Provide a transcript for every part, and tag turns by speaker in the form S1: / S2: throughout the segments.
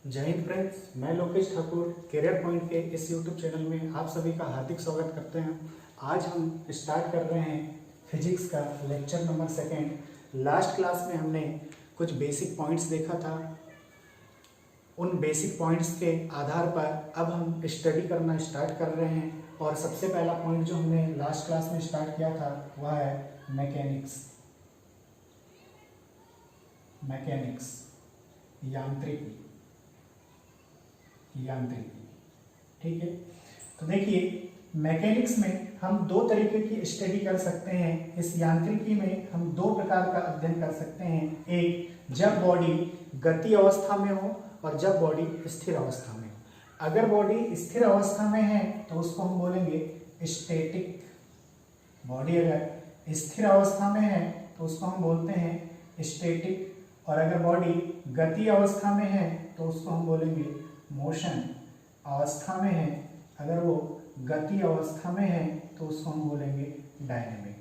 S1: जय हिंद फ्रेंड्स, मैं Lokesh Thakur career point के इस यूट्यूब चैनल में आप सभी का हार्दिक स्वागत करते हैं। आज हम स्टार्ट कर रहे हैं फिजिक्स का लेक्चर नंबर 2। लास्ट क्लास में हमने कुछ बेसिक पॉइंट्स देखा था। उन बेसिक पॉइंट्स के आधार पर अब हम स्टडी करना स्टार्ट कर रहे हैं और सबसे पहला पॉइंट जो हमने लास्ट क्लास में स्टार्ट किया था वह है मैकेनिक्स। यांत्रिकी। ठीक है, तो देखिए मैकेनिक्स में हम दो तरीके की स्टडी कर सकते हैं। इस यांत्रिकी में हम दो प्रकार का अध्ययन कर सकते हैं। एक, जब बॉडी गति अवस्था में हो और जब बॉडी स्थिर अवस्था में हो। अगर बॉडी स्थिर अवस्था में है तो उसको हम बोलेंगे स्टैटिक। बॉडी अगर स्थिर अवस्था में है तो उसको हम बोलते हैं स्टैटिक, और अगर बॉडी गति अवस्था में है तो उसको हम बोलेंगे मोशन अवस्था में है। अगर वो गति अवस्था में है तो उसको हम बोलेंगे डायनेमिक।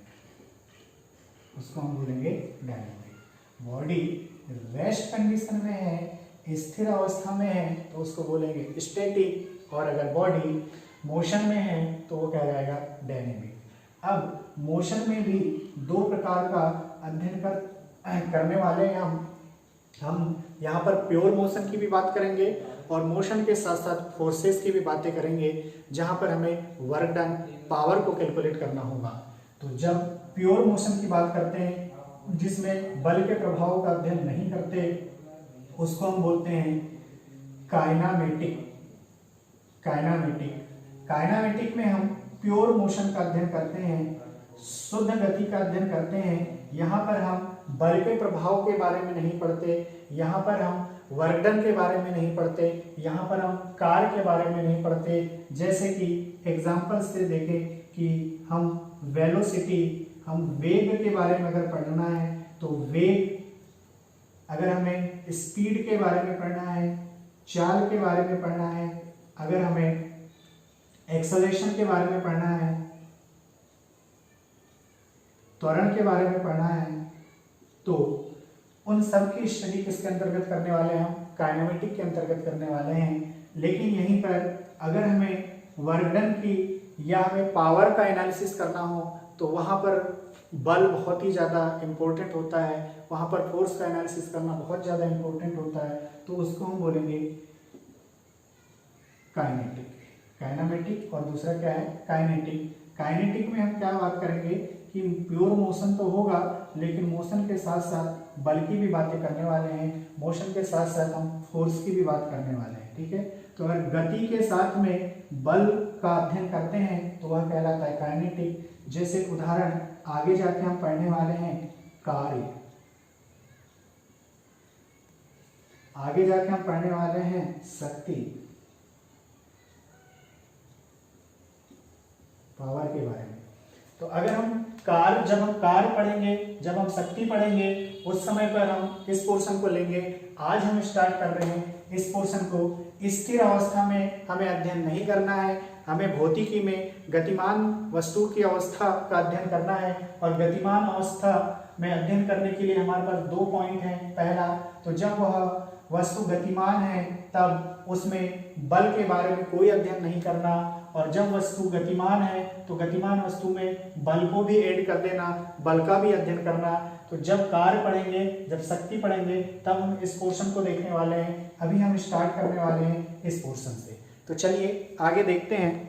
S1: बॉडी रेस्ट कंडीशन में है, स्थिर अवस्था में है तो उसको बोलेंगे स्टैटिक, और अगर बॉडी मोशन में है तो वो क्या जाएगा, डायनेमिक। अब मोशन में भी दो प्रकार का अध्ययन करने वाले हैं हम यहाँ पर प्योर मोशन की भी बात करेंगे और मोशन के साथ साथ फोर्सेस की भी बातें करेंगे, जहाँ पर हमें वर्क डन, पावर को कैलकुलेट करना होगा। तो जब प्योर मोशन की बात करते हैं जिसमें बल के प्रभाव का अध्ययन नहीं करते, उसको हम बोलते हैं काइनामेटिक। काइनामेटिक में हम प्योर मोशन का अध्ययन करते हैं, शुद्ध गति का अध्ययन करते हैं। यहाँ पर हम बल के प्रभाव के बारे में नहीं पढ़ते, यहाँ पर हम वर्क डन के बारे में नहीं पढ़ते, यहाँ पर हम कार्य के बारे में नहीं पढ़ते। जैसे कि एग्जाम्पल से देखें कि हम वेलोसिटी, हम वेग के बारे में अगर पढ़ना है तो वेग, अगर हमें स्पीड के बारे में पढ़ना है, चाल के बारे में पढ़ना है, अगर हमें एक्सेलरेशन के बारे में पढ़ना है, त्वरण के बारे में पढ़ना है, तो उन सब की स्टडी किसके अंतर्गत करने वाले हैं, हम काइनेमेटिक के अंतर्गत करने वाले हैं। लेकिन यहीं पर अगर हमें वर्क डन की या हमें पावर का एनालिसिस करना हो तो वहाँ पर बल बहुत ही ज़्यादा इम्पोर्टेंट होता है, वहाँ पर फोर्स का एनालिसिस करना बहुत ज़्यादा इम्पोर्टेंट होता है, तो उसको हम बोलेंगे काइनेमेटिक और दूसरा क्या है, काइनेटिक में हम क्या बात करेंगे कि प्योर मोशन तो होगा लेकिन मोशन के साथ साथ बल की भी बातें करने वाले हैं, मोशन के साथ साथ हम फोर्स की भी बात करने वाले हैं। ठीक है, तो अगर गति के साथ में बल का अध्ययन करते हैं तो वह कहलाता है काइनेटिक। जैसे उदाहरण आगे जाके हम पढ़ने वाले हैं कार्य, आगे जाके हम पढ़ने वाले हैं शक्ति, पावर के बारे में। तो अगर जब हम कार्य पढ़ेंगे, जब हम शक्ति पढ़ेंगे, उस समय पर हम इस पोर्शन को लेंगे। आज हम स्टार्ट कर रहे हैं इस पोर्शन को। स्थिर अवस्था में हमें अध्ययन नहीं करना है, हमें भौतिकी में गतिमान वस्तु की अवस्था का अध्ययन करना है, और गतिमान अवस्था में अध्ययन करने के लिए हमारे पास दो पॉइंट हैं। पहला, तो जब वह वस्तु गतिमान है तब उसमें बल के बारे में कोई अध्ययन नहीं करना, और जब वस्तु गतिमान है तो गतिमान वस्तु में बल को भी ऐड कर देना, बल का भी अध्ययन करना। तो जब कार्य पढ़ेंगे, जब शक्ति पढ़ेंगे, तब हम इस पोर्शन को देखने वाले हैं। अभी हम स्टार्ट करने वाले हैं इस पोर्शन से। तो चलिए आगे देखते हैं।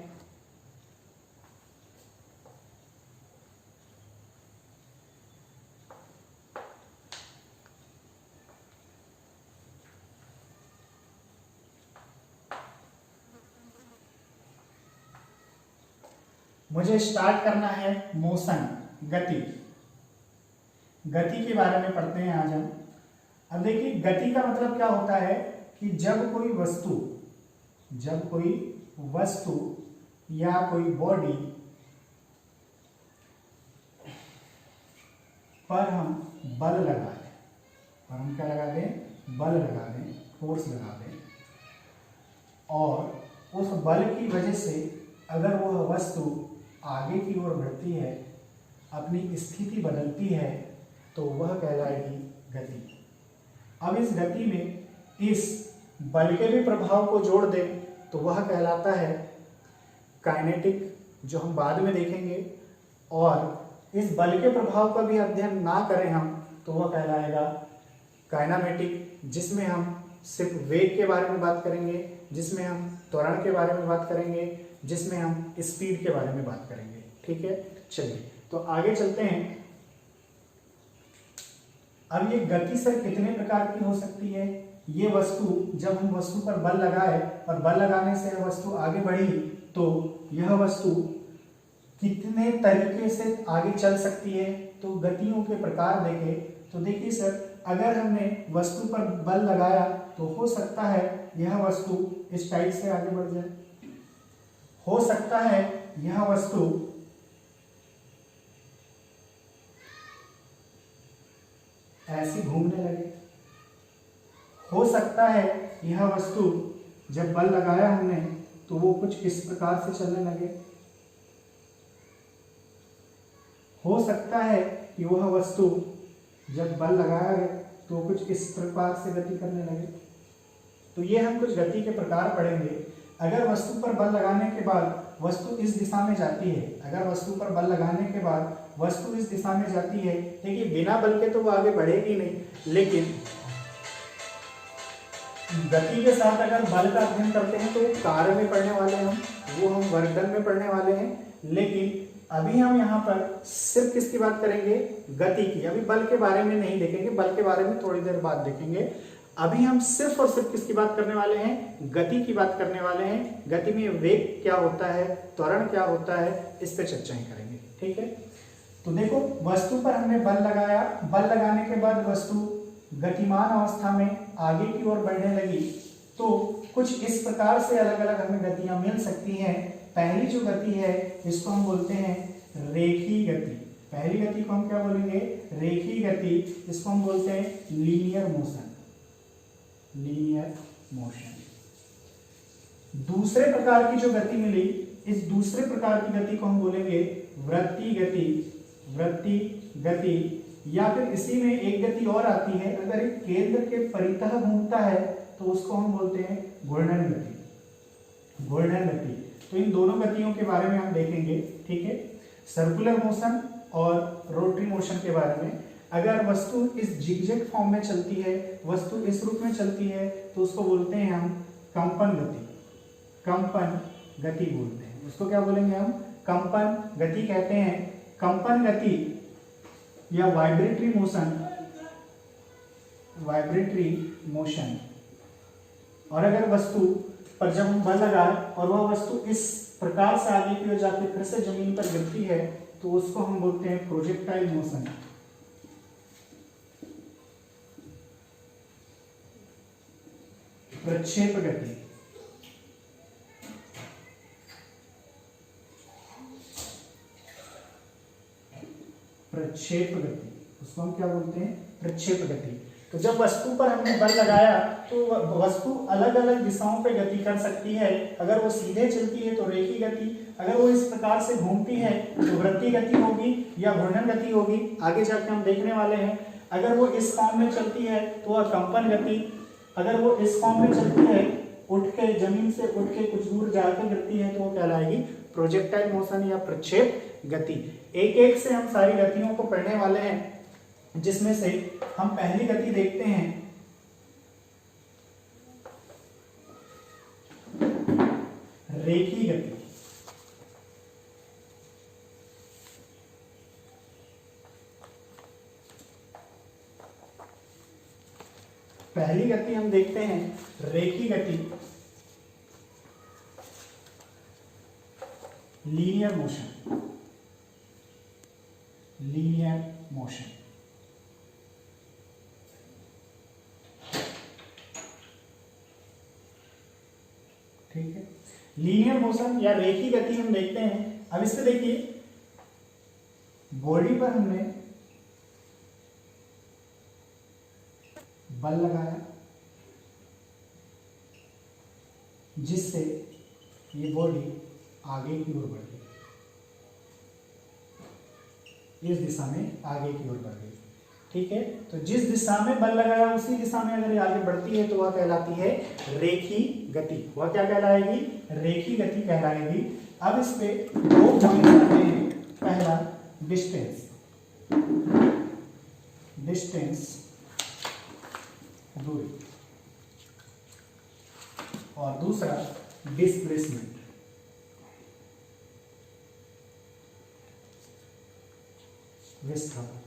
S1: मुझे स्टार्ट करना है मोशन, गति के बारे में पढ़ते हैं आज हम। अब देखिए गति का मतलब क्या होता है कि जब कोई वस्तु या कोई बॉडी पर हम बल लगा दें, और हम क्या लगा दें, बल लगा दें, फोर्स लगा दें, और उस बल की वजह से अगर वह वस्तु आगे की ओर बढ़ती है, अपनी स्थिति बदलती है, तो वह कहलाएगी गति। अब इस गति में इस बल के भी प्रभाव को जोड़ दें तो वह कहलाता है काइनेटिक, जो हम बाद में देखेंगे। और इस बल के प्रभाव का भी अध्ययन ना करें हम तो वह कहलाएगा काइनामेटिक, जिसमें हम सिर्फ वेग के बारे में बात करेंगे, जिसमें हम त्वरण के बारे में बात करेंगे, जिसमें हम स्पीड के बारे में बात करेंगे। ठीक है, चलिए तो आगे चलते हैं। अब ये गति सर कितने प्रकार की हो सकती है? ये वस्तु, जब हम वस्तु पर बल लगाए और बल लगाने से यह वस्तु आगे बढ़ी तो यह वस्तु कितने तरीके से आगे चल सकती है? तो गतियों के प्रकार देखें तो देखिए सर, अगर हमने वस्तु पर बल लगाया तो हो सकता है यह वस्तु इस टाइप से आगे बढ़ जाए, हो सकता है यह वस्तु ऐसे घूमने लगे, हो सकता है यह वस्तु जब बल लगाया हमने तो वो कुछ इस प्रकार से चलने लगे, हो सकता है कि वह वस्तु जब बल लगाया गया तो कुछ इस प्रकार से गति करने लगे। तो ये हम कुछ गति के प्रकार पढ़ेंगे। अगर वस्तु पर बल लगाने के बाद वस्तु इस दिशा में जाती है, अगर वस्तु पर बल लगाने के बाद वस्तु इस दिशा में जाती है, देखिए बिना बल के तो वो आगे बढ़ेगी नहीं, लेकिन गति के साथ अगर बल का अध्ययन करते हैं तो कार्य में पढ़ने वाले हम, वो हम वर्क डन में पढ़ने वाले हैं। लेकिन अभी हम यहाँ पर सिर्फ किसकी बात करेंगे? गति की। अभी बल के बारे में नहीं देखेंगे, बल के बारे में थोड़ी देर बाद देखेंगे। अभी हम सिर्फ और सिर्फ किसकी बात करने वाले हैं? गति की बात करने वाले हैं। गति में वेग क्या होता है, त्वरण क्या होता है, इस पे चर्चाएं करेंगे। ठीक है, तो देखो वस्तु पर हमने बल लगाया, बल लगाने के बाद वस्तु गतिमान अवस्था में आगे की ओर बढ़ने लगी, तो कुछ इस प्रकार से अलग अलग हमें गतियां मिल सकती हैं। पहली जो गति है इसको हम बोलते हैं रेखीय गति। पहली गति को हम क्या बोलेंगे? रेखीय गति। इसको हम बोलते हैं लीनियर मोशन, लीनियर मोशन। दूसरे प्रकार की जो गति मिली, इस दूसरे प्रकार की गति को हम बोलेंगे वृत्तीय गति, वृत्तीय गति। या फिर इसी में एक गति और आती है, अगर एक केंद्र के परितः घूमता है तो उसको हम बोलते हैं घूर्णन गति, घूर्णन गति। तो इन दोनों गतियों के बारे में हम देखेंगे। ठीक है, सर्कुलर मोशन और रोटरी मोशन के बारे में। अगर वस्तु इस जिगजैग फॉर्म में चलती है, वस्तु इस रूप में चलती है, तो उसको बोलते हैं हम कंपन गति, कंपन गति बोलते हैं। उसको क्या बोलेंगे हम? कंपन गति कहते हैं। कंपन गति या वाइब्रेटरी मोशन, वाइब्रेटरी मोशन। और अगर वस्तु पर जब हम बल लगाए और वह वस्तु इस प्रकार से आगे की ओर जाके फिर से जमीन पर गिरती है तो उसको हम बोलते हैं प्रोजेक्टाइल मोशन, प्रक्षेप गति। प्रक्षेप गति, उसको हम क्या बोलते हैं? प्रक्षेप गति। तो जब वस्तु पर हमने बल लगाया तो वस्तु अलग अलग दिशाओं पे गति कर सकती है। अगर वो सीधे चलती है तो रेखीय गति, अगर वो इस प्रकार से घूमती है तो वृत्तीय गति होगी या घूर्णन गति होगी, आगे जाके हम देखने वाले हैं। अगर वो इस फॉर्म में चलती है तो वह कंपन गति, अगर वो इस फॉर्म में चलती है, उठ के जमीन से उठ के कुछ दूर जाकर गिरती है, तो वो कहलाएगी प्रोजेक्टाइल मोशन या प्रक्षेप गति। एक एक से हम सारी गतियों को पढ़ने वाले हैं, जिसमें से हम पहली गति देखते हैं रेखीय गति। पहली गति हम देखते हैं रेखीय गति, लीनियर मोशन, लीनियर मोशन। ठीक है, लीनियर मोशन या रेखीय गति हम देखते हैं। अब इससे देखिए, बॉडी पर हमने बल लगाया जिससे ये बॉडी आगे की ओर बढ़ गई, इस दिशा में आगे की ओर बढ़ गई। ठीक है। तो जिस दिशा में बल लगाया उसी दिशा में अगर ये आगे बढ़ती है तो वह कहलाती है रेखी गति। वह क्या कहलाएगी? रेखी गति कहलाएगी। अब इस पे 2 पॉइंट आते हैं। पहला डिस्टेंस, दूरी, और दूसरा डिस्प्लेसमेंट, विस्थापन।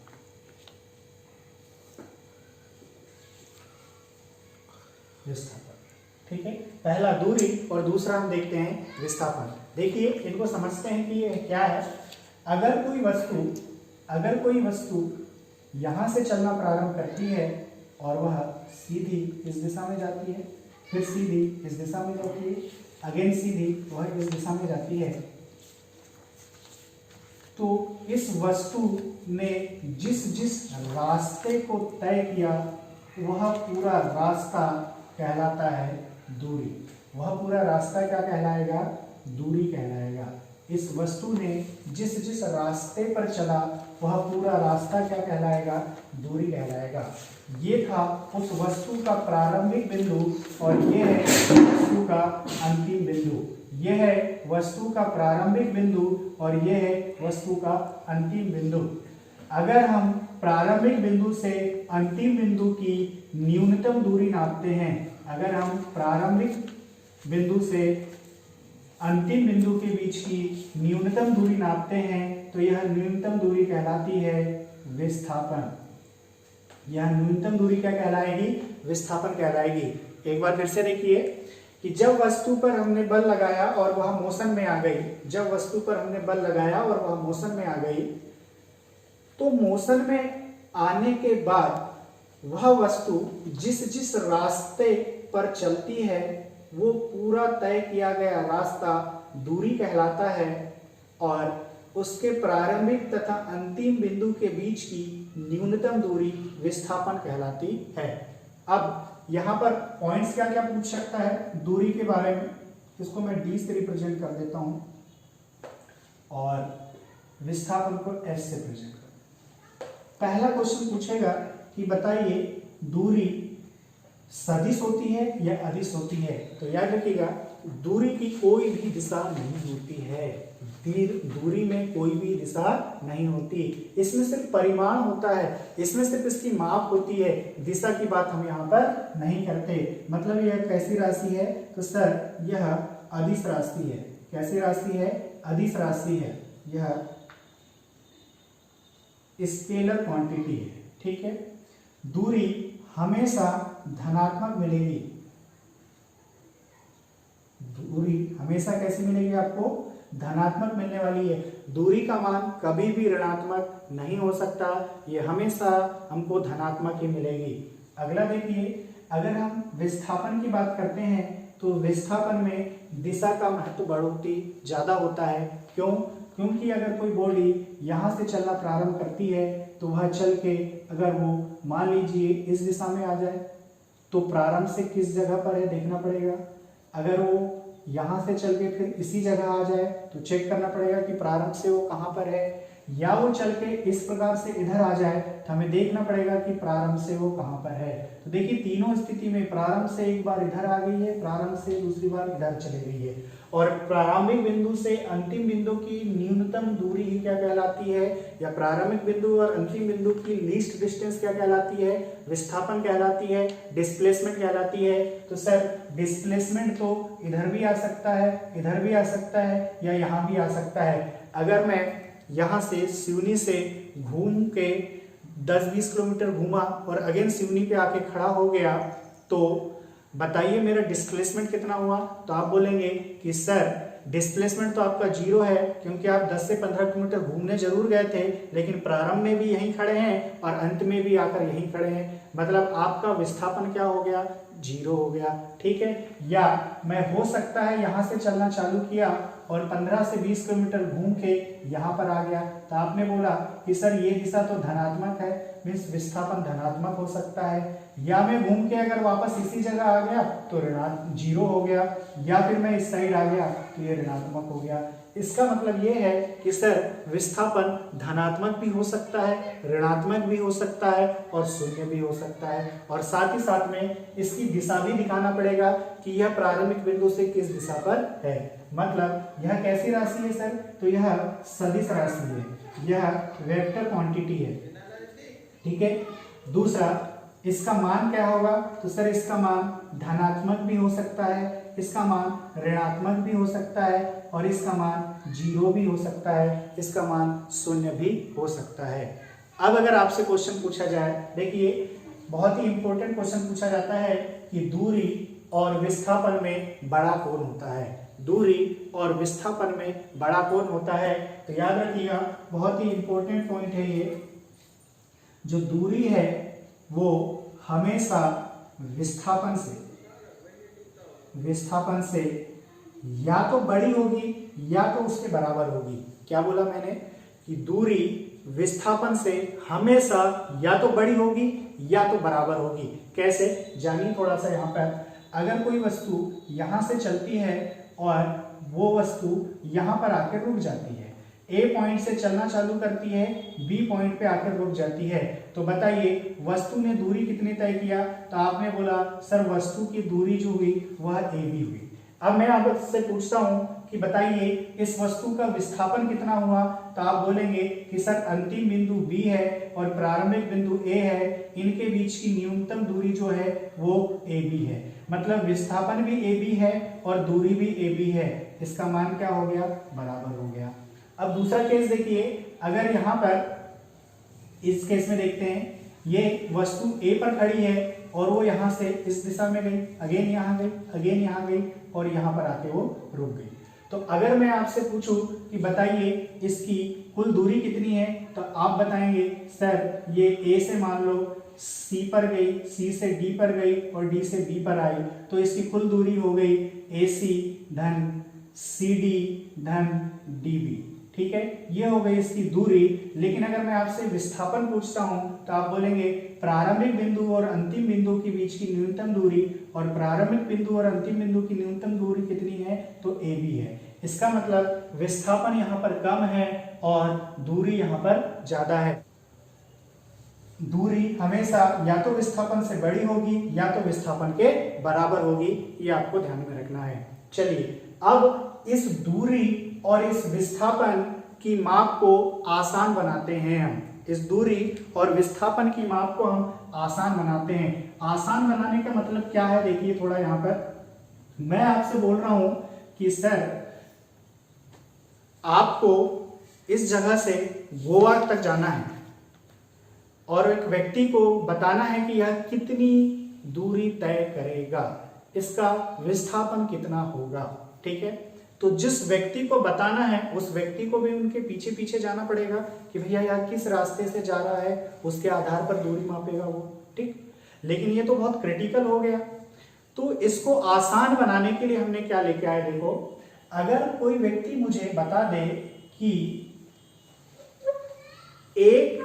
S1: ठीक है, पहला दूरी और दूसरा हम देखते हैं विस्थापन। देखिए इनको समझते हैं कि ये क्या है। अगर कोई वस्तु यहां से चलना प्रारंभ करती है और वह सीधी इस दिशा में जाती है, फिर सीधी इस दिशा में जाती है, अगेन सीधी वह इस दिशा में जाती है, तो इस वस्तु ने जिस रास्ते को तय किया वह पूरा रास्ता कहलाता है दूरी। वह पूरा रास्ता क्या कहलाएगा? दूरी कहलाएगा। इस वस्तु ने जिस रास्ते पर चला वह पूरा रास्ता क्या कहलाएगा? दूरी कहलाएगा। ये था उस वस्तु का प्रारंभिक बिंदु और ये है वस्तु का अंतिम बिंदु। यह है वस्तु का प्रारंभिक बिंदु और यह है वस्तु का अंतिम बिंदु। अगर हम प्रारंभिक बिंदु से अंतिम बिंदु की न्यूनतम दूरी नापते हैं, अगर हम प्रारंभिक बिंदु से अंतिम बिंदु के बीच की न्यूनतम दूरी नापते हैं तो यह न्यूनतम दूरी कहलाती है विस्थापन। यह न्यूनतम दूरी क्या कहलाएगी? विस्थापन कहलाएगी। एक बार फिर से देखिए कि जब वस्तु पर हमने बल लगाया और वह मोशन में आ गई, जब वस्तु पर हमने बल लगाया और वह मोशन में आ गई, तो मोशन में आने के बाद वह वस्तु जिस रास्ते पर चलती है वो पूरा तय किया गया रास्ता दूरी कहलाता है और उसके प्रारंभिक तथा अंतिम बिंदु के बीच की न्यूनतम दूरी विस्थापन कहलाती है। अब यहाँ पर पॉइंट्स क्या क्या पूछ सकता है दूरी के बारे में, इसको मैं डी से रिप्रेजेंट कर देता हूं और विस्थापन को एस से प्रेजेंट कर। पहला क्वेश्चन पूछेगा कि बताइए दूरी सदिश होती है या अदिश होती है? तो याद रखिएगा दूरी की कोई भी दिशा नहीं होती है। दूरी में कोई भी दिशा नहीं होती, इसमें सिर्फ परिमाण होता है, इसमें सिर्फ इसकी माप होती है। दिशा की बात हम यहाँ पर नहीं करते। मतलब यह कैसी राशि है? तो सर यह अदिश राशि है। कैसी राशि है? अदिश राशि है। यह स्केलर क्वांटिटी है। ठीक है, दूरी हमेशा धनात्मक मिलेगी। दूरी हमेशा कैसी मिलेगी आपको? धनात्मक मिलने वाली है। दूरी का मान कभी भी ऋणात्मक नहीं हो सकता, ये हमेशा हमको धनात्मक ही मिलेगी। अगला देखिए, अगर हम विस्थापन की बात करते हैं तो विस्थापन में दिशा का महत्व बहुत ही ज्यादा होता है। क्यों? क्योंकि अगर कोई बॉडी यहाँ से चलना प्रारंभ करती है तो वह चल के अगर वो मान लीजिए इस दिशा में आ जाए तो प्रारंभ से किस जगह पर है देखना पड़ेगा। अगर वो यहाँ से चल के फिर इसी जगह आ जाए तो चेक करना पड़ेगा कि प्रारंभ से वो कहाँ पर है, या वो चल के इस प्रकार से इधर आ जाए तो हमें देखना पड़ेगा कि प्रारंभ से वो कहाँ पर है। तो देखिए तीनों स्थिति में प्रारंभ से एक बार इधर आ गई है, प्रारंभ से दूसरी बार इधर चली गई है, और प्रारंभिक बिंदु से अंतिम बिंदु की न्यूनतम दूरी ही क्या कहलाती है, या प्रारंभिक बिंदु और अंतिम बिंदु की लीस्ट डिस्टेंस क्या कहलाती है? विस्थापन कहलाती है, डिस्प्लेसमेंट कहलाती है। तो सर डिस्प्लेसमेंट तो इधर भी आ सकता है, इधर भी आ सकता है, या यहाँ भी आ सकता है। अगर मैं यहाँ से सिवनी से घूम के 10-20 किलोमीटर घूमा और अगेन सिवनी पे आके खड़ा हो गया तो बताइए मेरा डिस्प्लेसमेंट कितना हुआ? तो आप बोलेंगे कि सर डिस्प्लेसमेंट तो आपका 0 है, क्योंकि आप 10 से 15 किलोमीटर घूमने जरूर गए थे लेकिन प्रारंभ में भी यहीं खड़े हैं और अंत में भी आकर यहीं खड़े हैं। मतलब आपका विस्थापन क्या हो गया? 0 हो गया। ठीक है, या मैं हो सकता है यहाँ से चलना चालू किया और 15 से 20 किलोमीटर घूम के यहाँ पर आ गया, तो आपने बोला कि सर ये दिशा तो धनात्मक है, मीन्स विस्थापन धनात्मक हो सकता है। या मैं घूम के अगर वापस इसी जगह आ गया तो ऋणात्मक 0 हो गया, या फिर मैं इस साइड आ गया तो ये ऋणात्मक हो गया। इसका मतलब ये है कि सर विस्थापन धनात्मक भी हो सकता है, ऋणात्मक भी हो सकता है और शून्य भी हो सकता है, और साथ ही साथ में इसकी दिशा भी दिखाना पड़ेगा कि यह प्रारंभिक बिंदु से किस दिशा पर है। मतलब यह कैसी राशि है सर, तो यह सदिश राशि है, यह वेक्टर क्वांटिटी है, ठीक है। दूसरा, इसका मान क्या होगा, तो सर इसका मान धनात्मक भी हो सकता है, इसका मान ऋणात्मक भी हो सकता है, और इसका मान 0 भी हो सकता है, इसका मान शून्य भी हो सकता है। अब अगर आपसे क्वेश्चन पूछा जाए, देखिए बहुत ही इंपॉर्टेंट क्वेश्चन पूछा जाता है कि दूरी और विस्थापन में बड़ा कौन होता है, दूरी और विस्थापन में बड़ा कौन होता है। तो याद रखिएगा, बहुत ही इंपॉर्टेंट पॉइंट है ये, जो दूरी है वो हमेशा विस्थापन से या तो बड़ी होगी या तो उसके बराबर होगी। क्या बोला मैंने, कि दूरी विस्थापन से हमेशा या तो बड़ी होगी या तो बराबर होगी। कैसे, जानिए थोड़ा सा। यहाँ पर अगर कोई वस्तु यहाँ से चलती है और वो वस्तु यहाँ पर आकर रुक जाती है, ए पॉइंट से चलना चालू करती है, बी पॉइंट पे आकर रुक जाती है, तो बताइए वस्तु ने दूरी कितनी तय किया। तो आपने बोला सर वस्तु की दूरी जो हुई वह ए बी हुई। अब मैं आपसे पूछता हूं कि बताइए इस वस्तु का विस्थापन कितना हुआ। तो आप बोलेंगे कि सर अंतिम बिंदु बी है और प्रारंभिक बिंदु ए है, इनके बीच की न्यूनतम दूरी जो है वो ए बी है। मतलब विस्थापन भी ए बी है और दूरी भी ए बी है। इसका मान क्या हो गया, बराबर हो गया। अब दूसरा केस देखिए, अगर यहाँ पर इस केस में देखते हैं, ये वस्तु ए पर खड़ी है और वो यहाँ से इस दिशा में गई, अगेन यहाँ गई, अगेन यहाँ गई और यहाँ पर आके वो रुक गई। तो अगर मैं आपसे पूछूं कि बताइए इसकी कुल दूरी कितनी है, तो आप बताएंगे सर ये ए से मान लो सी पर गई, सी से डी पर गई और डी से बी पर आई, तो इसकी कुल दूरी हो गई ए सी धन सी डी धन डी बी। ठीक है, ये हो गई इसकी दूरी। लेकिन अगर मैं आपसे विस्थापन पूछता हूं तो आप बोलेंगे प्रारंभिक बिंदु और अंतिम बिंदु के बीच की न्यूनतम दूरी, और प्रारंभिक बिंदु और अंतिम बिंदु की न्यूनतम दूरी कितनी है, तो ए बी है। इसका मतलब विस्थापन यहाँ पर कम है और दूरी यहाँ पर ज्यादा है। दूरी हमेशा या तो विस्थापन से बड़ी होगी या तो विस्थापन के बराबर होगी, ये आपको ध्यान में रखना है। चलिए, अब इस दूरी और इस विस्थापन की माप को आसान बनाते हैं हम। इस दूरी और विस्थापन की माप को हम आसान बनाते हैं। आसान बनाने का मतलब क्या है, देखिए थोड़ा यहाँ पर मैं आपसे बोल रहा हूं कि सर आपको इस जगह से गोवा तक जाना है और एक व्यक्ति को बताना है कि यह कितनी दूरी तय करेगा, इसका विस्थापन कितना होगा। ठीक है, तो जिस व्यक्ति को बताना है उस व्यक्ति को भी उनके पीछे पीछे जाना पड़ेगा कि भैया यह किस रास्ते से जा रहा है, उसके आधार पर दूरी मापेगा वो। ठीक, लेकिन ये तो बहुत क्रिटिकल हो गया। तो इसको आसान बनाने के लिए हमने क्या लेके आए, देखो अगर कोई व्यक्ति मुझे बता दे कि 1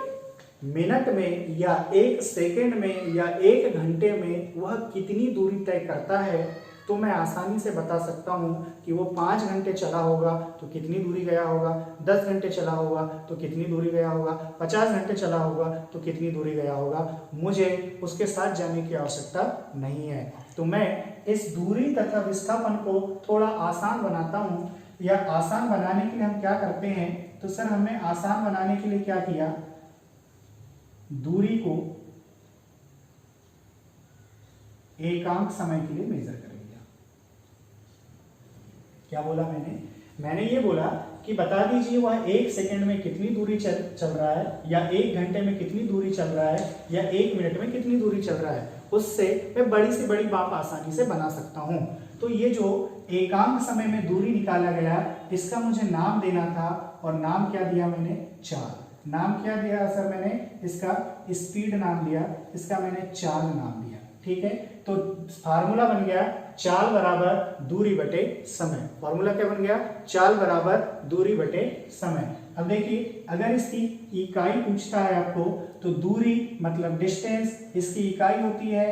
S1: मिनट में या 1 सेकेंड में या 1 घंटे में वह कितनी दूरी तय करता है, तो मैं आसानी से बता सकता हूं कि वो 5 घंटे चला होगा तो कितनी दूरी गया होगा, 10 घंटे चला होगा तो कितनी दूरी गया होगा, 50 घंटे चला होगा तो कितनी दूरी गया होगा। मुझे उसके साथ जाने की आवश्यकता नहीं है। तो मैं इस दूरी तथा विस्थापन को थोड़ा आसान बनाता हूं। या आसान बनाने के लिए हम क्या करते हैं, तो सर हमने आसान बनाने के लिए क्या किया, दूरी को एकांक समय के लिए मेजर कर लिया। क्या बोला मैंने ये बोला कि बता दीजिए वह 1 सेकंड में कितनी दूरी चल रहा है, या 1 घंटे में कितनी दूरी चल रहा है, या 1 मिनट में कितनी दूरी चल रहा है। उससे मैं बड़ी से बड़ी माप आसानी से बना सकता हूं। तो ये जो एकांक समय में दूरी निकाला गया, इसका मुझे नाम देना था, और नाम क्या दिया मैंने, चाल। नाम क्या दिया सर मैंने, इसका स्पीड नाम दिया, इसका मैंने चाल नाम दिया। ठीक है, तो फार्मूला बन गया चाल बराबर दूरी बटे समय। फार्मूला क्या बन गया, चाल बराबर दूरी बटे समय। अब देखिए अगर इसकी इकाई पूछता है आपको, तो दूरी मतलब डिस्टेंस, इसकी इकाई होती है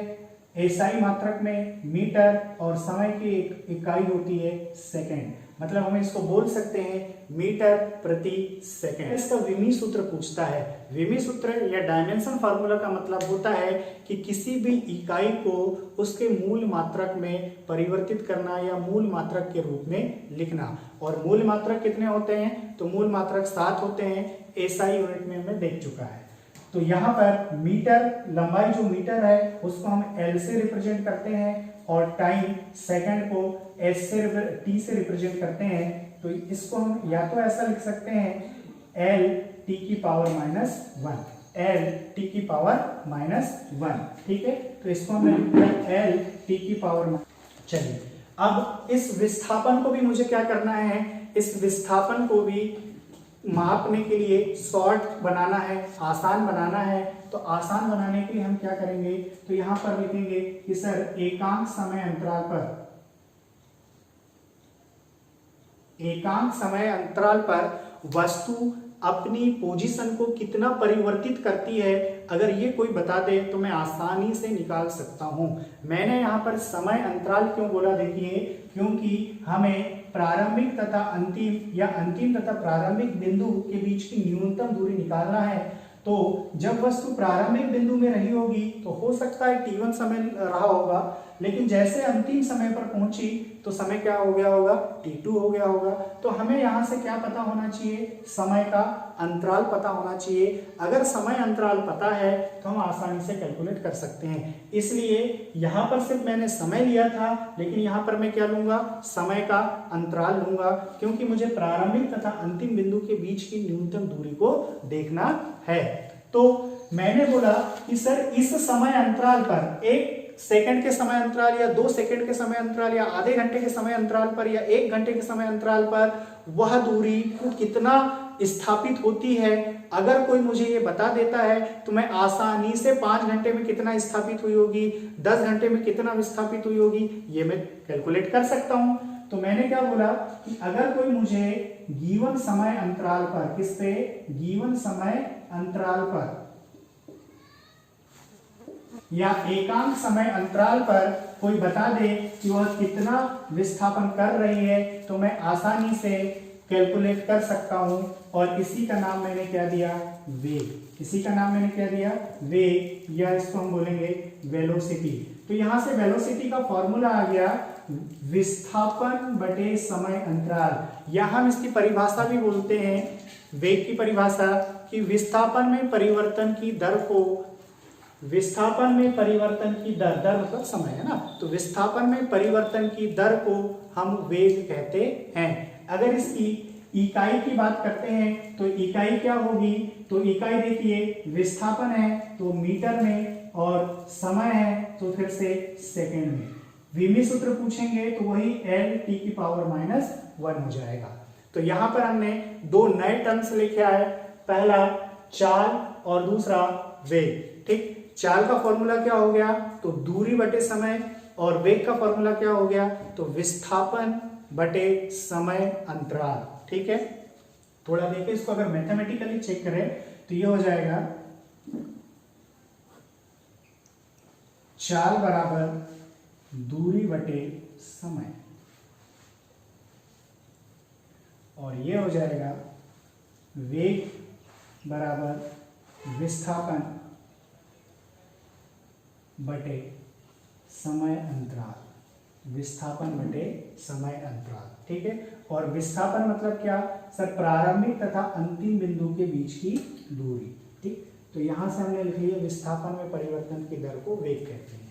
S1: एसआई मात्रक में मीटर और समय की एक इकाई होती है सेकंड, मतलब हम इसको बोल सकते हैं मीटर प्रति सेकंड। इसका विमी सूत्र पूछता है। विमी सूत्र या डायमेंशन फार्मूला का मतलब होता है कि किसी भी इकाई को उसके मूल मात्रक में परिवर्तित करना या मूल मात्रक के रूप में लिखना। और मूल मात्रक कितने होते हैं? तो मूल मात्रक 7 होते हैं, एसआई यूनिट में हमने देख चुका है। तो यहाँ पर मीटर, लंबाई जो मीटर है उसको हम एल से रिप्रेजेंट करते हैं और टाइम सेकंड को एस से टी से रिप्रेजेंट करते हैं। तो इसको हम या तो ऐसा लिख सकते हैं एल टी की पावर -1, एल टी की पावर -1, ठीक है। तो इसको हमने लिख दिया एल टी की पावर। चलिए अब इस विस्थापन को भी मुझे क्या करना है, इस विस्थापन को भी मापने के लिए शॉर्ट बनाना है, आसान बनाना है। तो आसान बनाने के लिए हम क्या करेंगे, तो यहां पर लिखेंगे कि सर एकांक समय अंतराल पर वस्तु अपनी पोजीशन को कितना परिवर्तित करती है, अगर ये कोई बता दे तो मैं आसानी से निकाल सकता हूं। मैंने यहाँ पर समय अंतराल क्यों बोला, देखिए क्योंकि हमें प्रारंभिक तथा अंतिम या अंतिम तथा प्रारंभिक बिंदु के बीच की न्यूनतम दूरी निकालना है। तो जब वस्तु प्रारंभिक बिंदु में रही होगी तो हो सकता है t1 समय रहा होगा, लेकिन जैसे अंतिम समय पर पहुंची तो समय क्या हो गया होगा, t2 हो गया होगा। तो हमें यहां से क्या पता होना चाहिए, समय का अंतराल पता होना चाहिए। अगर समय अंतराल पता है तो हम आसानी से कैलकुलेट कर सकते हैं। इसलिए यहां पर सिर्फ मैंने समय लिया था, लेकिन यहां पर मैं क्या लूंगा, समय का अंतराल लूंगा, क्योंकि मुझे प्रारंभिक तथा अंतिम बिंदु के बीच की न्यूनतम दूरी को देखना है। तो मैंने बोला कि सर इस समय अंतराल पर 1 सेकंड के समय अंतराल या 2 सेकंड के समय अंतराल या आधे घंटे के समय अंतराल पर या 1 घंटे के समय अंतराल पर वह दूरी को कितना स्थापित होती है। अगर कोई मुझे ये बता देता है तो मैं आसानी से 5 घंटे में कितना स्थापित हुई होगी, 10 घंटे में कितना विस्थापित हुई होगी, ये मैं कैलकुलेट कर सकता हूं। तो मैंने क्या बोला कि अगर कोई मुझे गिवन समय अंतराल पर, किस पे, गिवन समय अंतराल पर या एकांक समय अंतराल पर कोई बता दे कि वह कितना विस्थापन कर रही है, तो मैं आसानी से कैलकुलेट कर सकता हूं। और इसी का नाम मैंने क्या दिया, वेग। इसी का नाम मैंने क्या दिया, वेग, या इसको हम बोलेंगे वेलोसिटी। तो यहां से वेलोसिटी का फॉर्मूला आ गया विस्थापन बटे समय अंतराल, या हम इसकी परिभाषा भी बोलते हैं, वेग की परिभाषा, कि विस्थापन में परिवर्तन की दर को, विस्थापन में परिवर्तन की दर, दर मतलब समय है ना, तो विस्थापन में परिवर्तन की दर को हम वेग कहते हैं। अगर इसकी इकाई की बात करते हैं तो इकाई क्या होगी, तो इकाई देखिए विस्थापन है तो मीटर में और समय है तो फिर से सेकंड में। विमी सूत्र पूछेंगे तो वही एल टी की पावर -1 हो जाएगा। तो यहां पर हमने 2 नए टर्म्स लिखे आए, पहला चाल और दूसरा वेग। ठीक, चाल का फॉर्मूला क्या हो गया, तो दूरी बटे समय, और वेग का फॉर्मूला क्या हो गया, तो विस्थापन बटे समय अंतराल। ठीक है, थोड़ा देखिए इसको, अगर मैथमेटिकली चेक करें तो ये हो जाएगा चाल बराबर दूरी बटे समय, और ये हो जाएगा वेग बराबर विस्थापन बटे समय अंतराल, विस्थापन बटे समय अंतराल। ठीक है, और विस्थापन मतलब क्या, सर प्रारंभिक तथा अंतिम बिंदु के बीच की दूरी। ठीक, तो यहां से हमने लिख लिया विस्थापन में परिवर्तन की दर को वेग कहते हैं।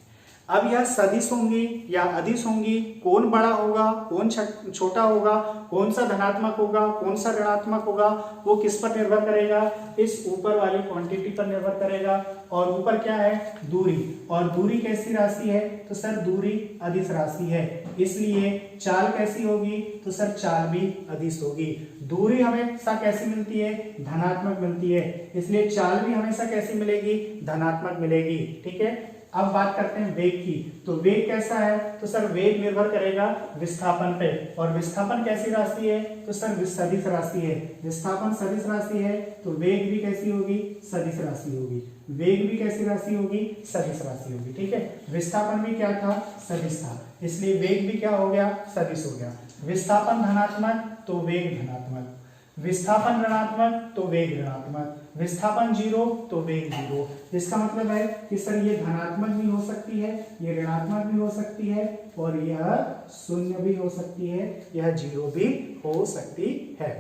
S1: अब यह सदिश होंगी या अदिश होंगी, कौन बड़ा होगा कौन छोटा होगा, कौन सा धनात्मक होगा कौन सा ऋणात्मक होगा, वो किस पर निर्भर करेगा, इस ऊपर वाली क्वांटिटी पर निर्भर करेगा। और ऊपर क्या है, दूरी, और दूरी कैसी राशि है, तो सर दूरी अदिश राशि है, इसलिए चाल कैसी होगी, तो सर चाल भी अदिश होगी। दूरी हमेशा कैसी मिलती है, धनात्मक मिलती है, इसलिए चाल भी हमेशा कैसी मिलेगी, धनात्मक मिलेगी। ठीक है, अब बात करते हैं वेग की। तो वेग कैसा है? तो सर वेग निर्भर करेगा विस्थापन पे, और विस्थापन कैसी राशि है? तो सर सदिश राशि है। विस्थापन सदिश राशि है तो वेग भी कैसी होगी? सदिश राशि होगी। वेग भी कैसी राशि होगी? सदिश राशि होगी। ठीक है, विस्थापन भी क्या था? सदिश था, इसलिए वेग भी क्या हो गया? सदिश हो गया। विस्थापन धनात्मक तो वेग धनात्मक, विस्थापन ऋणात्मक तो वेग ऋणात्मक, विस्थापन 0 तो वेग 0। इसका मतलब है कि सर ये धनात्मक भी हो सकती है, ये ऋणात्मक भी हो सकती है, और यह शून्य भी हो सकती है, यह 0 भी हो सकती है।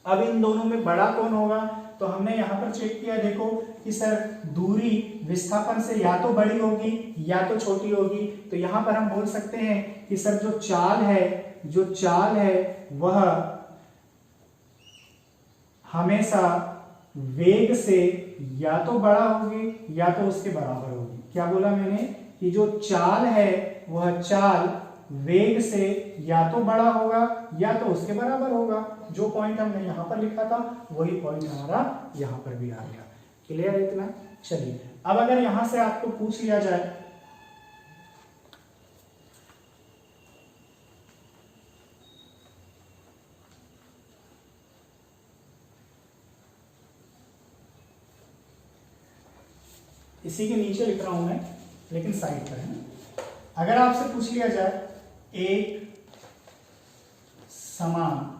S1: अब इन दोनों में बड़ा कौन होगा? तो हमने यहाँ पर चेक किया, देखो कि सर दूरी विस्थापन से या तो बड़ी होगी या तो छोटी होगी। तो यहाँ पर हम बोल सकते हैं कि सर जो चाल है वह हमेशा वेग से या तो बड़ा होगी या तो उसके बराबर होगी। क्या बोला मैंने? कि जो चाल है वह चाल वेग से या तो बड़ा होगा या तो उसके बराबर होगा। जो पॉइंट हमने यहां पर लिखा था वही पॉइंट हमारा यहां पर भी आ गया। क्लियर है इतना? चलिए, अब अगर यहां से आपको पूछ लिया जाए इसी के नीचे लिख रहा हूं मैं, लेकिन साइड पर है। अगर आपसे पूछ लिया जाए एक समान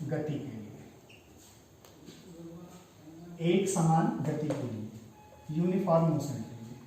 S1: गति के लिए, एक समान गति के लिए, यूनिफॉर्म मोशन के लिए,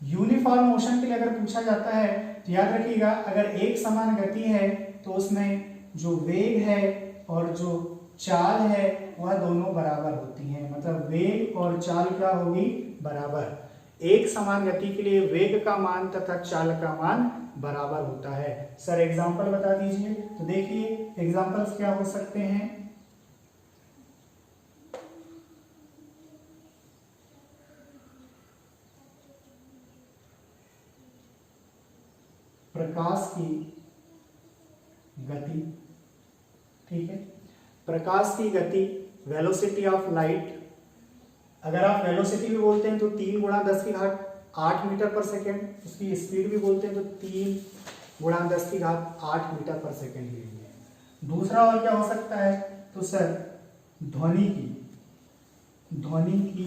S1: यूनिफॉर्म मोशन के लिए अगर पूछा जाता है तो याद रखिएगा, अगर एक समान गति है तो उसमें जो वेग है और जो चाल है वह दोनों बराबर होती हैं। मतलब वेग और चाल क्या होगी? बराबर। एक समान गति के लिए वेग का मान तथा चाल का मान बराबर होता है। सर एग्जांपल बता दीजिए। तो देखिए एग्जांपल्स क्या हो सकते हैं? प्रकाश की गति, ठीक है, प्रकाश की गति, वेलोसिटी ऑफ लाइट। अगर आप वेलोसिटी भी बोलते हैं तो 3 × 10⁸ मीटर पर सेकेंड, उसकी स्पीड भी बोलते हैं तो 3 × 10⁸ मीटर पर सेकेंड लेंगे। दूसरा और क्या हो सकता है? तो सर ध्वनि की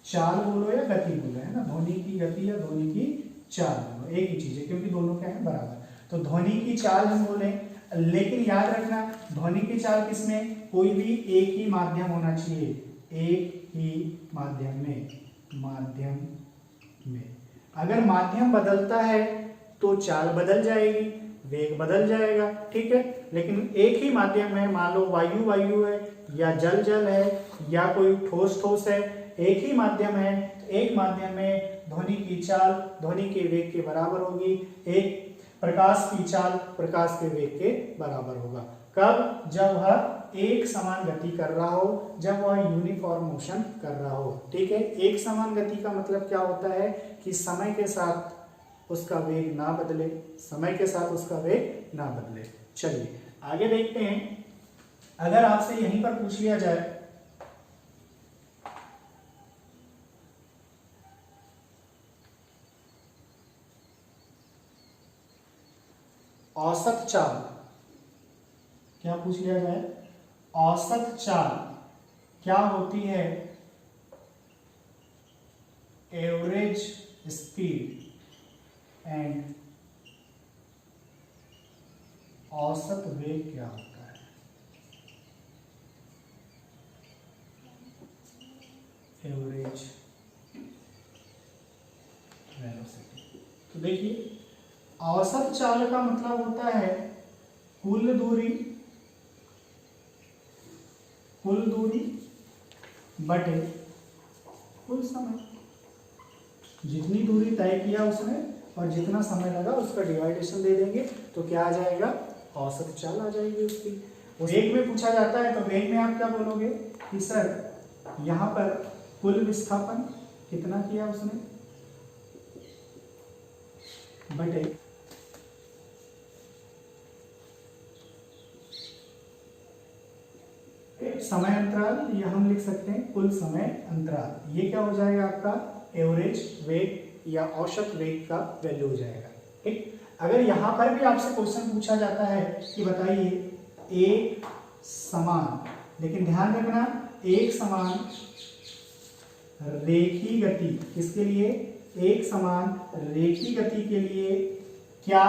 S1: चाल बोलो या गति बोलो, है ना, ध्वनि की गति या ध्वनि की चाल बोलो, एक ही चीज है क्योंकि दोनों क्या है? बराबर। तो ध्वनि की चाल हम बोले, लेकिन याद रखना ध्वनि की चाल किसमें? कोई भी एक ही माध्यम होना चाहिए, एक ही माध्यम में। अगर माध्यम बदलता है तो चाल बदल जाएगी, वेग बदल जाएगा, ठीक है। लेकिन एक ही माध्यम है, मान लो वायु है या जल है या कोई ठोस है, एक ही माध्यम है तो एक माध्यम में ध्वनि की चाल ध्वनि के वेग के बराबर होगी, एक प्रकाश की चाल प्रकाश के वेग के बराबर होगा। कब? जब वह एक समान गति कर रहा हो, जब वह यूनिफॉर्म मोशन कर रहा हो, ठीक है। एक समान गति का मतलब क्या होता है? कि समय के साथ उसका वेग ना बदले, समय के साथ उसका वेग ना बदले। चलिए आगे देखते हैं। अगर आपसे यहीं पर पूछ लिया जाए औसत चाल, क्या पूछ लिया जाए? औसत चाल क्या होती है? एवरेज स्पीड एंड औसत वेग क्या होता है? Average velocity. तो देखिए औसत चाल का मतलब होता है कुल दूरी बटे कुल समय। जितनी दूरी तय किया उसने और जितना समय लगा उसका डिवाइडेशन दे देंगे तो क्या आ जाएगा? औसत चाल आ जाएगी उसकी। वेग में पूछा जाता है तो वेग में आप क्या बोलोगे कि सर यहाँ पर कुल विस्थापन कितना किया उसने बटे समय अंतराल या हम लिख सकते हैं कुल समय अंतराल। ये क्या हो जाएगा आपका एवरेज वेग या औसत वेग का वैल्यू हो जाएगा। ठीक, अगर यहां पर भी आपसे क्वेश्चन पूछा जाता है कि बताइए एक समान, लेकिन ध्यान रखना एक समान रेखी गति, किसके लिए? एक समान रेखी गति के लिए क्या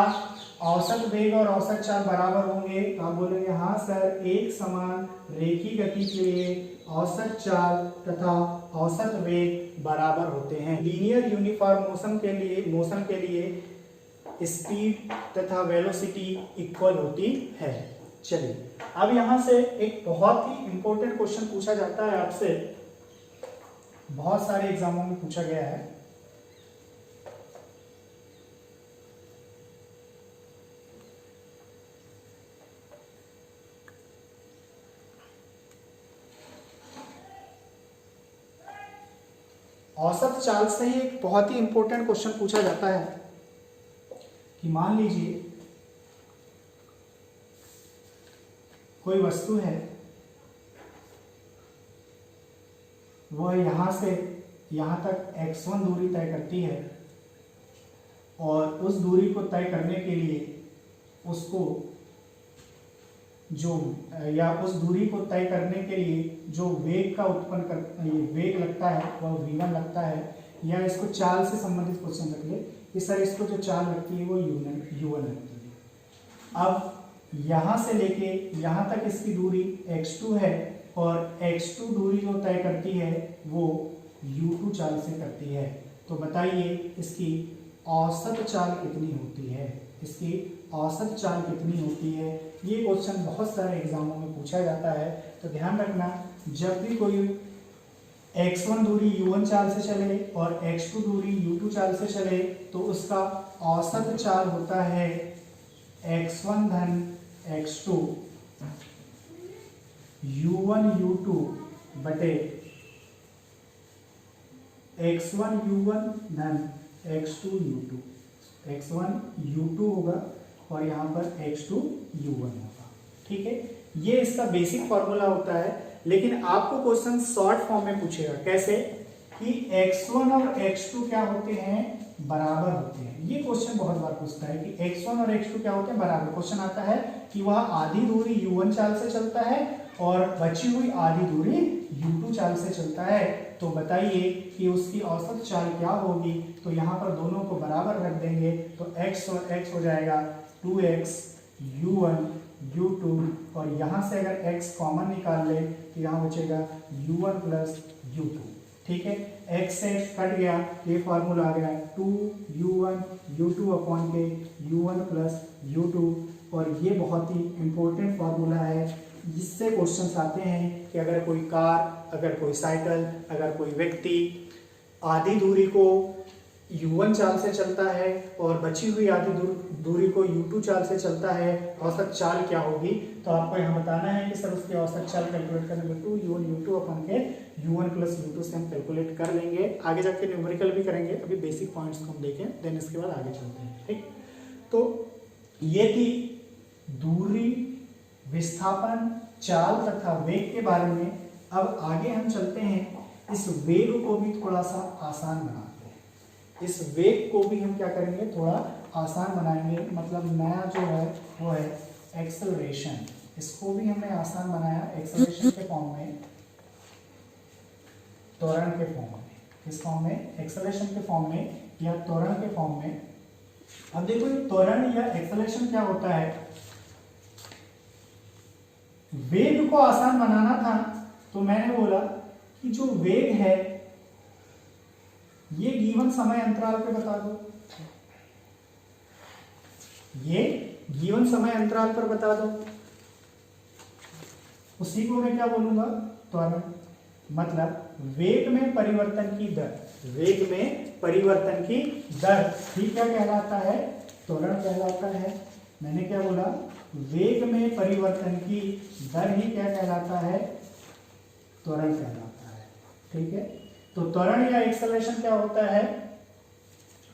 S1: औसत वेग और औसत चाल बराबर होंगे? आप बोलेंगे हाँ सर, एक समान रेखी गति के लिए औसत चाल तथा औसत वेग बराबर होते हैं। लीनियर यूनिफॉर्म मोशन के लिए स्पीड तथा वेलोसिटी इक्वल होती है। चलिए, अब यहां से एक बहुत ही इंपॉर्टेंट क्वेश्चन पूछा जाता है आपसे, बहुत सारे एग्जामों में पूछा गया है। औसत चाल से ही एक बहुत ही इंपॉर्टेंट क्वेश्चन पूछा जाता है कि मान लीजिए कोई वस्तु है, वह यहां से यहां तक x1 दूरी तय करती है और उस दूरी को तय करने के लिए उसको उस दूरी को तय करने के लिए जो वेग का वेग लगता है वह v1 लगता है। या इसको चाल से संबंधित क्वेश्चन रख ले कि सर इसको जो चाल लगती है वो u1 लगती है। अब यहां से लेके यहां तक इसकी दूरी x2 है और x2 दूरी जो तय करती है वो u2 चाल से करती है। तो बताइए इसकी औसत चाल कितनी होती है? इसकी औसत चाल कितनी होती है? ये क्वेश्चन बहुत सारे एग्जामों में पूछा जाता है। तो ध्यान रखना, जब भी कोई x1 दूरी u1 चाल से चले और x2 दूरी u2 चाल से चले तो उसका औसत चाल होता है x1 धन x2 u1 u2 बटे x1 u1 धन x2 u2। x1 u2 होगा और यहाँ पर x2 u1 होगा। ठीक है, ये इसका बेसिक फॉर्मूला होता है। लेकिन आपको क्वेश्चन शॉर्ट फॉर्म में पूछेगा, कैसे कि x1 और x2 क्या होते हैं? बराबर होते हैं। ये क्वेश्चन बहुत बार पूछता है कि x1 और x2 क्या होते हैं? बराबर। क्वेश्चन आता है कि वह आधी दूरी u1 चाल से चलता है और बची हुई आधी दूरी u2 चाल से चलता है। तो बताइए कि उसकी औसत चाल क्या होगी? तो यहाँ पर दोनों को बराबर रख देंगे तो x और x हो जाएगा 2x u1 u2 और यहाँ से अगर x कॉमन निकाल ले तो यहाँ बचेगा u1 प्लस u2। ठीक है, x से x कट गया, ये फार्मूला आ गया 2u1 u2 अपॉन के u1 प्लस u2। और ये बहुत ही इंपॉर्टेंट फार्मूला है, जिससे क्वेश्चंस आते हैं कि अगर कोई कार, अगर कोई साइकिल, अगर कोई व्यक्ति आधी दूरी को u1 चाल से चलता है और बची हुई आधी दूरी को u2 चाल से चलता है, औसत चाल क्या होगी? तो आपको यहाँ बताना है कि सर उसकी औसत चाल कैलकुलेट करने में 2u1 u2 अपन के u1 प्लस u2 से हम कैलकुलेट कर लेंगे। आगे जाके न्यूमेरिकल भी करेंगे, अभी बेसिक पॉइंट्स को हम देखें, देन इसके बाद आगे चलते हैं। ठीक, तो ये थी दूरी, विस्थापन, चाल तथा वेग के बारे में। अब आगे हम चलते हैं, इस वेग को भी थोड़ा सा आसान बनाते हैं। इस वेग को भी हम क्या करेंगे? थोड़ा आसान बनाएंगे। मतलब नया जो है वो है एक्सेलरेशन। इसको भी हमने आसान बनाया एक्सेलरेशन के फॉर्म में, त्वरण के फॉर्म में। किस फॉर्म में? एक्सेलरेशन के फॉर्म में या त्वरण के फॉर्म में। अब देखो ये त्वरण या एक्सेलरेशन क्या होता है? वेग को आसान बनाना था तो मैंने बोला कि जो वेग है ये गिवन समय अंतराल पे बता दो, ये गिवन समय अंतराल पर बता दो। उसी को मैं क्या बोलूंगा? त्वरण। मतलब वेग में परिवर्तन की दर, वेग में परिवर्तन की दर ही क्या कहलाता है? त्वरण कहलाता है। मैंने क्या बोला? वेग में परिवर्तन की दर ही क्या कहलाता है? त्वरण कहलाता है। ठीक है, तो त्वरण या एक्सेलरेशन क्या होता है?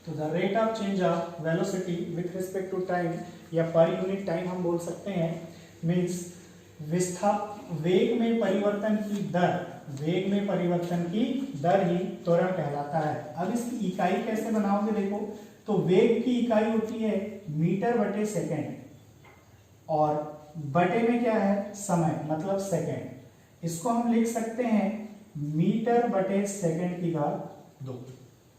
S1: तो the rate of change of velocity with respect to time या पर यूनिट टाइम हम बोल सकते हैं। मीन्स वेग में परिवर्तन की दर, वेग में परिवर्तन की दर ही त्वरण कहलाता है। अब इसकी इकाई कैसे बनाओगे देखो, तो वेग की इकाई होती है मीटर बटे सेकेंड, और बटे में क्या है समय, मतलब सेकेंड। इसको हम लिख सकते हैं मीटर बटे सेकेंड की घात 2।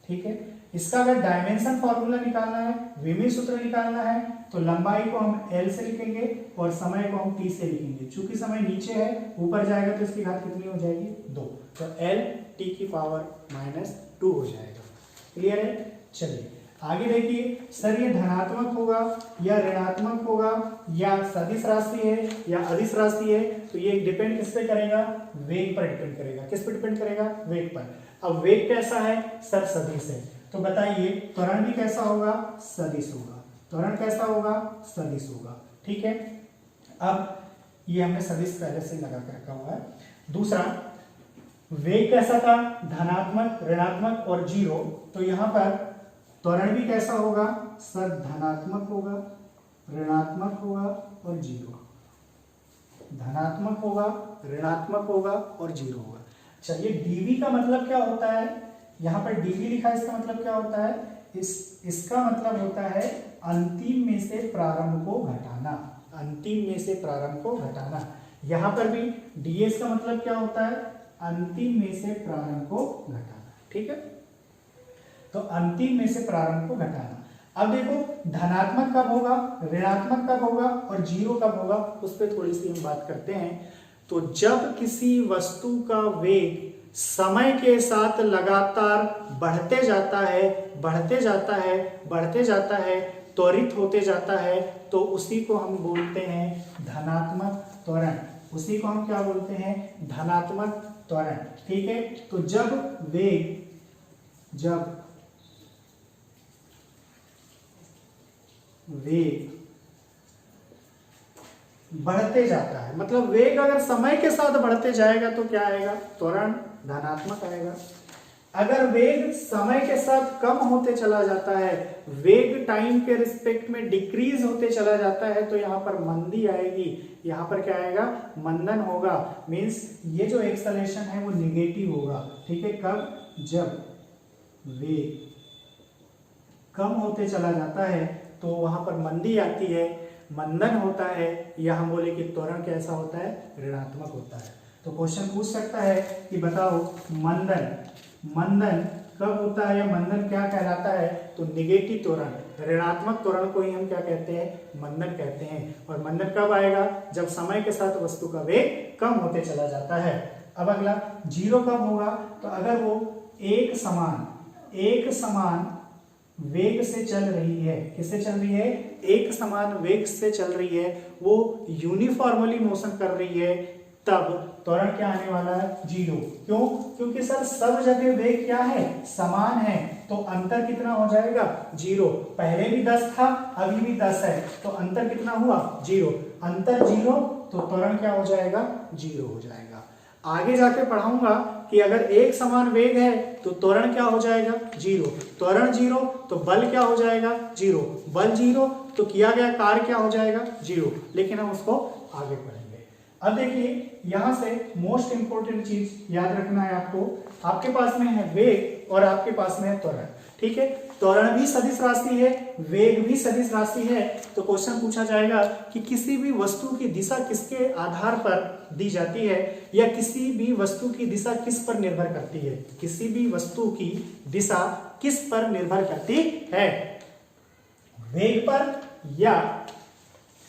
S1: ठीक है, इसका अगर डायमेंशन फॉर्मूला निकालना है, विमीय सूत्र निकालना है, तो लंबाई को हम L से लिखेंगे और समय को हम T से लिखेंगे। चूंकि समय नीचे है, ऊपर जाएगा तो इसकी घात कितनी हो जाएगी 2, तो L T की पावर -2 हो जाएगा। क्लियर है? चलिए आगे देखिए, सर ये धनात्मक होगा या ऋणात्मक होगा या सदिश राशि है या अदिश राशि है, तो ये डिपेंड किस पे करेगा, वेग पर डिपेंड करेगा। किस पे डिपेंड करेगा, वेग पर। अब वेग कैसा है सर, सदिश है, तो बताइए त्वरण भी कैसा होगा, सदिश होगा। त्वरण कैसा होगा, सदिश होगा। ठीक है, अब ये हमने सदिश पहले से लगा के रखा हुआ है। दूसरा, वेग कैसा था, धनात्मक, ऋणात्मक और 0, तो यहां पर त्वरण भी कैसा होगा सर, धनात्मक होगा, ऋणात्मक होगा और 0। धनात्मक होगा, ऋणात्मक होगा और 0 होगा। चलिए dv का मतलब क्या होता है, यहाँ पर dv लिखा है, इसका मतलब क्या होता है, इसका मतलब होता है अंतिम में से प्रारंभ को घटाना। अंतिम में से प्रारंभ को घटाना। यहाँ पर भी ds का मतलब क्या होता है, अंतिम में से प्रारंभ को घटाना। ठीक है, तो अंतिम में से प्रारंभ को घटाना। अब देखो धनात्मक कब होगा, ऋणात्मक कब होगा और 0 कब होगा, उस पर थोड़ी सी हम बात करते हैं। तो जब किसी वस्तु का वेग समय के साथ लगातार बढ़ते जाता है, बढ़ते जाता है, बढ़ते जाता है, त्वरित होते जाता है, तो उसी को हम बोलते हैं धनात्मक त्वरण। उसी को हम क्या बोलते हैं, धनात्मक त्वरण। ठीक है, तो जब वेग बढ़ते जाता है, मतलब वेग अगर समय के साथ बढ़ते जाएगा तो क्या आएगा, त्वरण धनात्मक आएगा। अगर वेग समय के साथ कम होते चला जाता है, वेग टाइम के रिस्पेक्ट में डिक्रीज होते चला जाता है, तो यहाँ पर मंदी आएगी। यहाँ पर क्या आएगा, मंदन होगा। मीन्स ये जो एक्सेलरेशन है वो निगेटिव होगा। ठीक है, कब, जब वेग कम होते चला जाता है तो वहां पर मंदी आती है, मंदन होता है, या हम बोले कि त्वरण कैसा होता है, ऋणात्मक होता है। तो क्वेश्चन पूछ सकता है कि बताओ मंदन कब होता है या मंदन क्या कहलाता है, तो निगेटिव त्वरण, ऋणात्मक त्वरण को ही हम क्या कहते हैं, मंदन कहते हैं। और मंदन कब आएगा, जब समय के साथ वस्तु का वेग कम होते चला जाता है। अब अगला 0 कब होगा, तो अगर वो एक समान वेग से चल रही है, किससे चल रही है, एक समान वेग से चल रही है, वो यूनिफॉर्मली मोशन कर रही है, तब त्वरण क्या आने वाला है, 0। क्यों, क्योंकि सर सब जगह वेग क्या है, समान है, तो अंतर कितना हो जाएगा, 0। पहले भी 10 था, अभी भी 10 है, तो अंतर कितना हुआ, 0। अंतर 0, तो त्वरण क्या हो जाएगा, 0 हो जाएगा। आगे जाके पढ़ाऊंगा कि अगर एक समान वेग है तो त्वरण क्या हो जाएगा, 0। त्वरण 0 तो बल क्या हो जाएगा, 0। बल 0 तो किया गया कार्य क्या हो जाएगा, 0। लेकिन हम उसको आगे पढ़ेंगे। अब देखिए यहां से मोस्ट इंपोर्टेंट चीज याद रखना है आपको, आपके पास में है वेग और आपके पास में है त्वरण। ठीक है, त्वरण भी सदिश राशि है, वेग भी सदिश राशि है। तो क्वेश्चन पूछा जाएगा कि किसी भी वस्तु की दिशा किसके आधार पर दी जाती है, या किसी भी वस्तु की दिशा किस पर निर्भर करती है, किसी भी वस्तु की दिशा किस पर निर्भर करती है, वेग पर या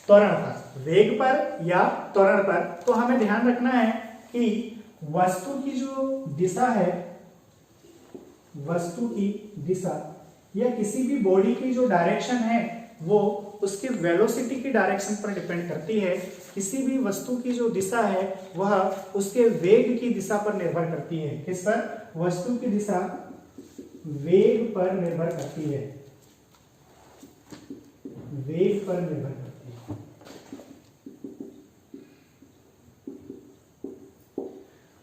S1: त्वरण पर, वेग पर या त्वरण पर। तो हमें ध्यान रखना है कि वस्तु की जो दिशा है, वस्तु की दिशा या किसी भी बॉडी की जो डायरेक्शन है वो उसके वेलोसिटी की डायरेक्शन पर डिपेंड करती है। किसी भी वस्तु की जो दिशा है वह उसके वेग की दिशा पर निर्भर करती है। किस पर, वस्तु की दिशा वेग पर निर्भर करती है, वेग पर निर्भर करती है।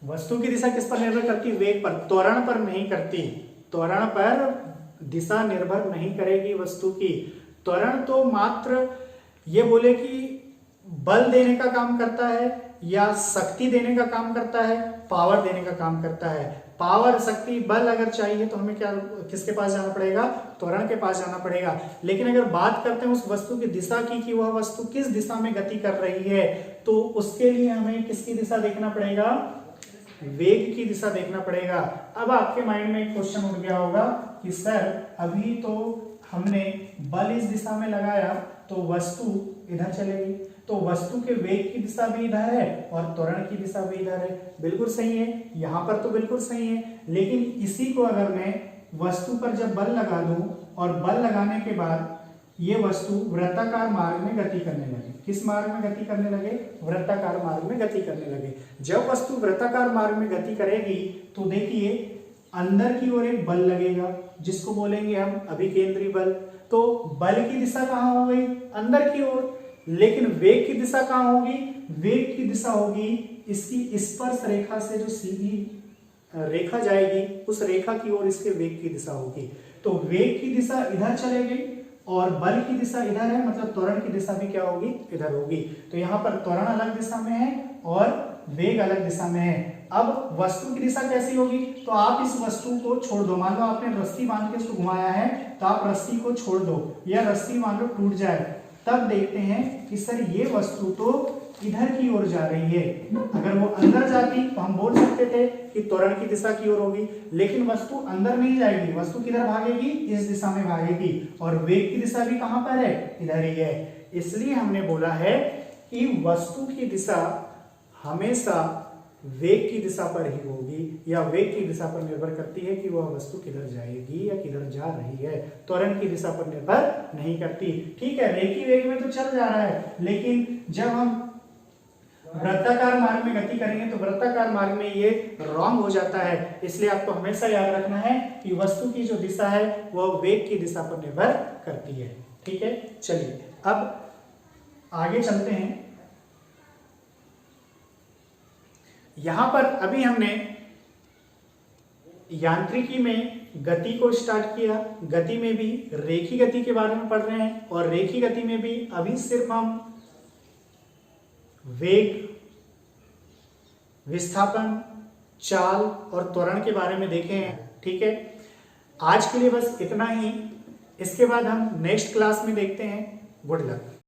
S1: वस्तु की दिशा किस पर निर्भर करती है, वेग पर, त्वरण पर नहीं करती। त्वरण पर दिशा निर्भर नहीं करेगी वस्तु की। त्वरण तो मात्र ये बोले कि बल देने का काम करता है या शक्ति देने का काम करता है, पावर देने का काम करता है। पावर, शक्ति, बल अगर चाहिए तो हमें क्या, किसके पास जाना पड़ेगा, त्वरण के पास जाना पड़ेगा। लेकिन अगर बात करते हैं उस वस्तु की दिशा की कि वह वस्तु किस दिशा में गति कर रही है, तो उसके लिए हमें किसकी दिशा देखना पड़ेगा, वेग की दिशा देखना पड़ेगा। अब आपके माइंड में एक क्वेश्चन उठ गया होगा कि सर अभी तो हमने बल इस दिशा में लगाया तो वस्तु इधर चलेगी, तो वस्तु के वेग की दिशा भी इधर है और त्वरण की दिशा भी इधर है। बिल्कुल सही है, यहां पर तो बिल्कुल सही है। लेकिन इसी को अगर मैं वस्तु पर जब बल लगा दूं और बल लगाने के बाद ये वस्तु वृत्ताकार मार्ग में गति करने लगे, किस मार्ग में गति करने लगे, वृत्ताकार मार्ग में गति करने लगे। जब वस्तु वृत्ताकार मार्ग में गति करेगी तो देखिए अंदर की ओर एक बल लगेगा जिसको बोलेंगे हम अभिकेंद्री बल। तो बल की दिशा कहाँ हो गई, अंदर की ओर। लेकिन वेग की दिशा कहाँ होगी, वेग की दिशा होगी इसकी स्पर्श रेखा से जो सीधी रेखा जाएगी उस रेखा की ओर इसके वेग की दिशा होगी। तो वेग की दिशा इधर चलेगी और बल की दिशा इधर है, मतलब त्वरण की दिशा भी क्या होगी, इधर होगी। तो यहाँ पर त्वरण अलग दिशा में है और वेग अलग दिशा में है। अब वस्तु की दिशा कैसी होगी, तो आप इस वस्तु को छोड़ दो। मान लो आपने रस्सी बांध के इसको घुमाया है तो आप रस्सी को छोड़ दो या रस्सी मान लो टूट जाए, तब देखते हैं कि सर ये वस्तु तो इधर की ओर जा रही है। अगर वो अंदर जाती तो हम बोल सकते थे कि त्वरण की दिशा की ओर होगी, लेकिन वस्तु अंदर नहीं जाएगी, वस्तु किधर भागेगी, इस दिशा में भागेगी। और वेग की दिशा भी कहां पर है, इधर ही है। इसलिए हमने बोला है कि वस्तु की दिशा हमेशा वेग की दिशा पर ही होगी या वेग की दिशा पर निर्भर करती है कि वह वस्तु किधर जाएगी या किधर जा रही है, त्वरण की दिशा पर निर्भर नहीं करती। ठीक है, रेखी वेग में तो चल जा रहा है, लेकिन जब हम वृत्ताकार मार्ग में गति करेंगे तो वृत्ताकार मार्ग में ये रॉन्ग हो जाता है। इसलिए आपको हमेशा याद रखना है कि वस्तु की जो दिशा है वह वेग की दिशा पर निर्भर करती है। ठीक है, चलिए अब आगे चलते हैं। यहां पर अभी हमने यांत्रिकी में गति को स्टार्ट किया, गति में भी रेखी गति के बारे में पढ़ रहे हैं और रेखी गति में भी अभी सिर्फ हम वेग, विस्थापन, चाल और त्वरण के बारे में देखे हैं। ठीक है, आज के लिए बस इतना ही। इसके बाद हम नेक्स्ट क्लास में देखते हैं। Good luck.